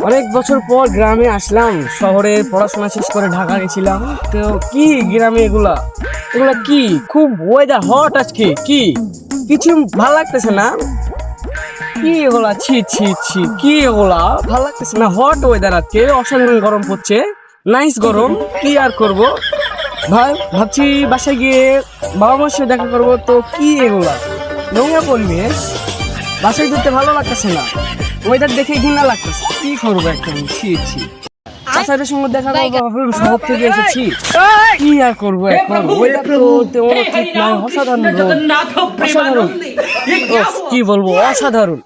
অনেক বছর পর গ্রামে আসলাম। শহরে পড়াশোনা শেষ করে ঢাকা গেছিলাম। তো কি গ্রামে এগুলা এগুলা কি খুব ওয়েদার হট আজকে, কি কিছু ভাল লাগতেছে না। কি এগুলা, ছি ছি ছি, কি এগুলা ভাল লাগতেছে না। হট ওয়েদার আজকে, অসাধারণ গরম পড়ছে, নাইস গরম। কি আর করব ভাই, ভাবছি বাসায় গিয়ে বাবা মার সাথে দেখা করবো। তো কি এগুলা নোংরা পরিবেশ, বাসায় যেতে ভালো লাগতেছে না। ওয়েদার দেখে ঘৃণা লাগতেছে, কি করবো এখন। ছি ছি, চাচাদের সঙ্গে দেখা করবো, ভাবলাম শহর থেকে এসেছি, কি আর করবো এখন। ওয়েদার তো তেমন ঠিক নয়, অসাধারণ রোদ, অসাধারণ। ওফ, কি বলবো, অসাধারণ।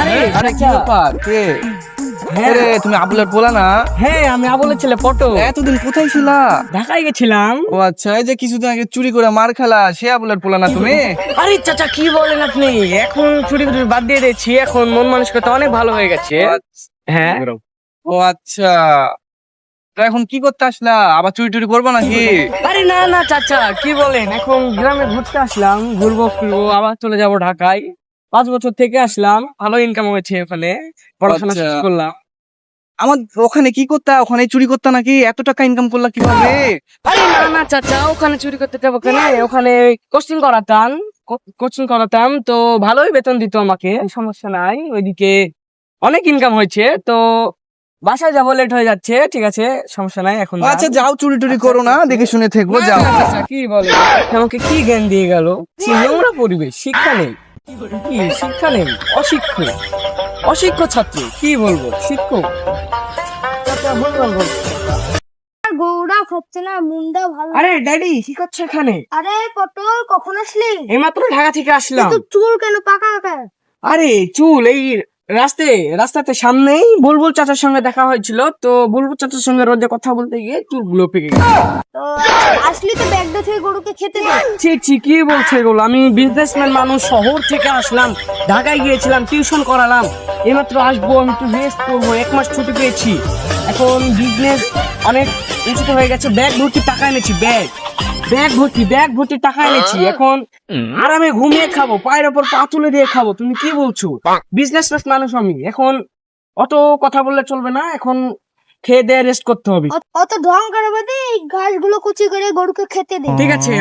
আরে আরে কি চাচা, ব্যাপার কে? হ্যাঁ আরে তুমি আবুলের পোলা না? হ্যাঁ, আমি আবুলের ছেলে পটো। এতদিন কোথায় ছিলা? ঢাকায় গেছিলাম। ও আচ্ছা, এই যে কিছুদিন আগে চুরি করে মার খেলা, সে আবুলের পোলা না তুমি? আরে চাচা, কি বলেন আপনি, এখন ছুটি টুটি বাদ দিয়ে দিয়েছি, এখন মন মানসিকতা অনেক ভালো হয়ে গেছে। হ্যাঁ, ও আচ্ছা, তা এখন কি করতে আসলা? আবার চুরি টুরি করবো নাকি? আরে না না চাচা, কি বলেন, এখন গ্রামে ঘুরতে আসলাম, ঘুরবো ফিরবো, আবার চলে যাব ঢাকায়। 5 বছর থেকে আসলাম, ভালো ইনকাম হয়েছে ওখানে, পড়াশোনা আচ্ছা। শেষ করলাম। আমার ওখানে কি করতা? ওখানে চুরি করতা নাকি? এত টাকা ইনকাম করলা কিভাবে? আরে না না চাচা, ওখানে চুরি করতে যাবো কেন, ওখানে কোচিং করাতাম তো ভালোই বেতন দিত আমাকে, সমস্যা নাই। ওইদিকে অনেক ইনকাম হয়েছে। তো বাসায় যাবো, লেট হয়ে যাচ্ছে, ঠিক আছে, সমস্যা নাই, এখন যান। আচ্ছা যাও, চুরি টুরি করো না, দেখে শুনে থাকবো, না, যাও। না, চাচা, কি বলে, আমাকে কি জ্ঞান দিয়ে গেল। কি নোংরা পরিবেশ, শিক্ষা নেই, কি শিক্ষা নেই, অশিক্ষ ছাত্র, কি বলবো, শিক্ষক চাচা, বলবো। আর গৌড়া হচ্ছে না, মুন্ডা ভালো। আরে ড্যাডি, কি করছো এখানে? আরে পটল, কখন আসলি? এইমাত্র ঢাকা থেকে আসলাম। কিন্তু চুল কেন পাকা পাকা? আরে চুল, এই রাস্তাতে সামনেই বুলবুল চাচার সঙ্গে দেখা হয়েছিল, তো বুলবুল চাচার সঙ্গে রোজে কথা বলতে গিয়ে চুলগুলো পেকে গেছে। তো আসলি তো ব্যাগটা থেকে গরুকে খেতে দে। ছি ছি, কি বলছে এগুলো, আমি বিজনেসম্যান মানুষ, শহর থেকে আসলাম, ঢাকায় গিয়েছিলাম, টিউশন করালাম, এইমাত্র আসবো, আমি একটু রেস্ট করবো, 1 মাস ছুটি পেয়েছি, এখন বিজনেস অনেক উঁচুতে হয়ে গেছে, ব্যাগ ভর্তি টাকা এনেছি, ব্যাগ ভর্তি টাকা এনেছি, এখন আরামে ঘুমিয়ে খাবো, পায়ের ওপর পা তুলে দিয়ে খাবো। তুমি কি বলছো, বিজনেস মানুষ আমি, এখন অত কথা বললে চলবে না, এখন খেয়ে দিয়ে রেস্ট করতে হবে। অত ঢং করবে দি, ঘাসগুলো কুচি করে গরুকে খেতে দে। ঠিক আছে,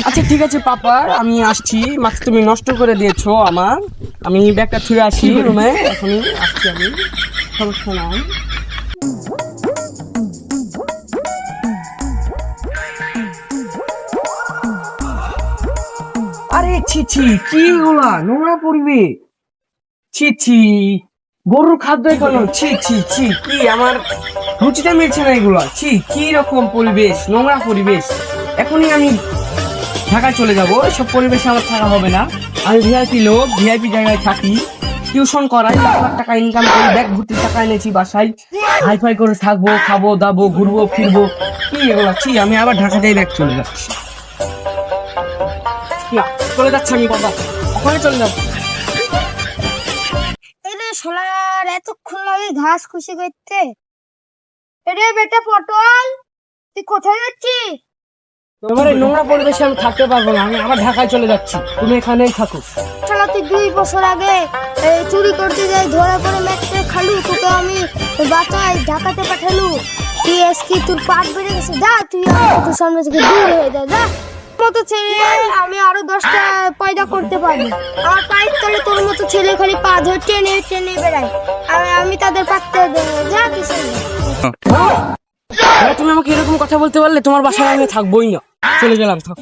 আচ্ছা ঠিক আছে পাপা, আমি আসছি, মাছ তুমি নষ্ট করে দিয়েছো আমার, আমি ব্যাগটা ছুঁড়ে আসি রুমে, এখনই আসছি আমি, সমস্যা নাই। আরে ছি ছি, কি এগুলা, নোংরা পড়বে, ছি ছি, গরুর খাদ্য এখানে, ছি ছি ছি, কি আমার রুচিটা মিলছে না এগুলা, ছি, কি রকম পরিবেশ, নোংরা পরিবেশ। এখনই আমি ঢাকায় চলে যাবো, এসব পরিবেশে আমার থাকা হবে না। আমি ভিআইপি লোক, ভিআইপি জায়গায় থাকি, টিউশন করাই, লাখ লাখ টাকা ইনকাম করি, ব্যাগ ভর্তি টাকা এনেছি, বাসায় হাইফাই করে থাকবো, খাবো দাবো, ঘুরবো ফিরবো, কি এগুলা, ছি, আমি আবার ঢাকাতেই ব্যাগ চলে যাচ্ছি, না, চলে যাচ্ছি আমি বাবা, ওখানে চলে যাবো। এরে সোনার, এতক্ষণ লাগে ঘাস খুশি করতে। এরে বেটা পটল, তুই কোথায় যাচ্ছিস? তোমার এই নোংরা পরিবেশে আমি থাকতে পারবো না, আমি আবার ঢাকায় চলে যাচ্ছি, তুমি এখানেই থাকো। শালা তুই 2 বছর আগে চুরি করতে যাই ধরা পড়ে ম্যাট্রে খালু, তোকে আমি বাঁচাই ঢাকাতে পাঠালু। তুই আজকে তোর পাট বেড়ে গেছে, যা তুই আমার চোখের সামনে থেকে দূর হয়ে যা মতো ছেলে আমি আরো 10টা পয়দা করতে পারি। আমার পায়ের তলে তোর মতো ছেলে খালি পা ধরে টেনে টেনে বেড়ায়, আমি তাদের পাত্তা দেবো, যা কিছু তুমি আমাকে এরকম কথা বলতে পারলে, তোমার বাসায় আমি থাকবোই না, চলে গেলাম, থাক।